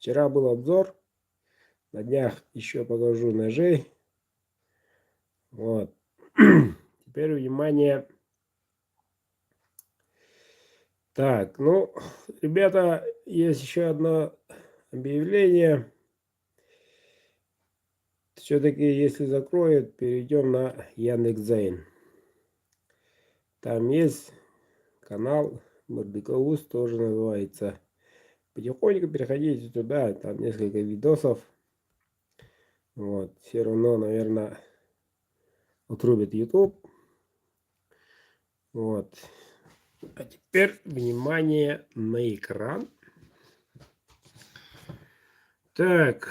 Вчера был обзор. На днях еще покажу ножей. Вот. Теперь внимание. Так, ну, ребята, есть еще одно объявление. Все-таки, если закроют, перейдем на Яндекс.Дзен. Там есть канал Мордекаус, тоже называется. Потихоньку переходите туда, там несколько видосов. Вот, все равно, наверное, отрубит YouTube. Вот. А теперь внимание на экран. Так,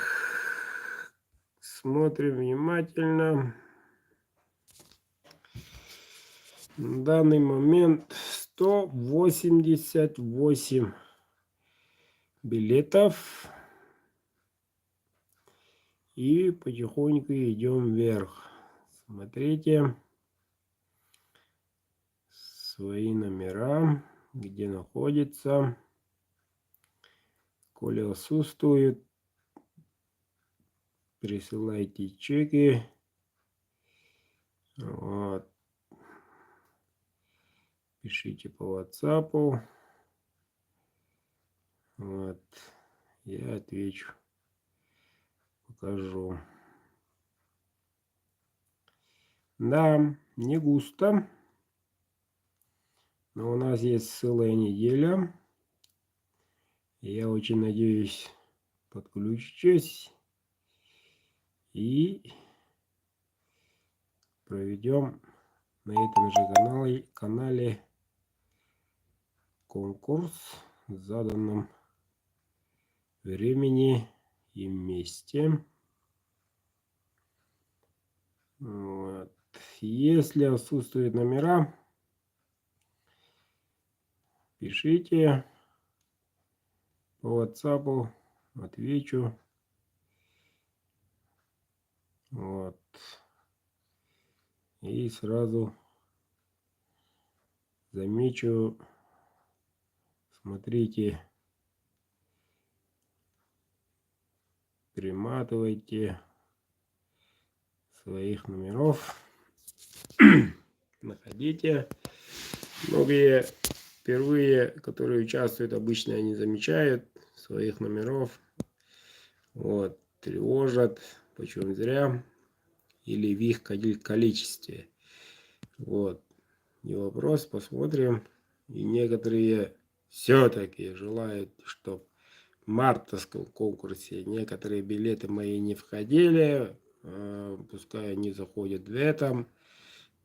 смотрим внимательно. На данный момент 188 билетов. И потихоньку идем вверх. Смотрите свои номера, где находится. Коли отсутствует, присылайте чеки. Вот. Пишите по WhatsApp. Вот. Я отвечу. Покажу. Да, не густо. Но у нас есть целая неделя. Я очень надеюсь, подключитесь. И проведем на этом же канале конкурс в заданном времени и месте. Вот. Если отсутствуют номера, пишите по WhatsApp, отвечу. Вот. И сразу замечу, смотрите, приматывайте своих номеров, находите. Многие впервые, которые участвуют, обычно не замечают своих номеров. Вот, тревожат, почему зря, или в их количестве. Вот, не вопрос, посмотрим. И некоторые все-таки желают, чтобы в мартовском конкурсе некоторые билеты мои не входили. Пускай они заходят в этом.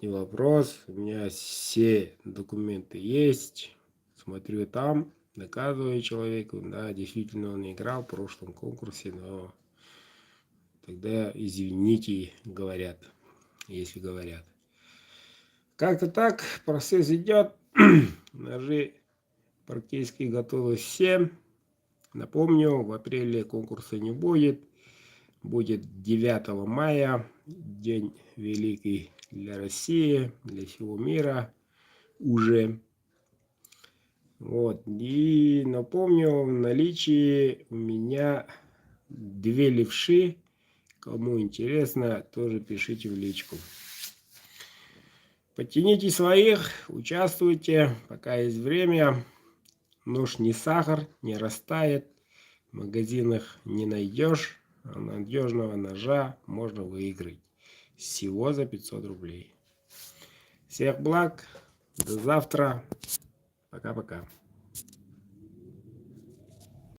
Не вопрос. У меня все документы есть. Смотрю там, доказываю человеку. Да, действительно он играл в прошлом конкурсе, но тогда извините, говорят, если говорят. Как-то так процесс идет. Ножи практически готовы все. Напомню, в апреле конкурса не будет. Будет 9 мая, день великий для России, для всего мира уже. Вот. И напомню, в наличии у меня 2 левши. Кому интересно, тоже пишите в личку. Подтяните своих, участвуйте, пока есть время. Нож не сахар, не растает. В магазинах не найдешь. А надежного ножа можно выиграть. Всего за 500 рублей. Всех благ. До завтра. Пока-пока.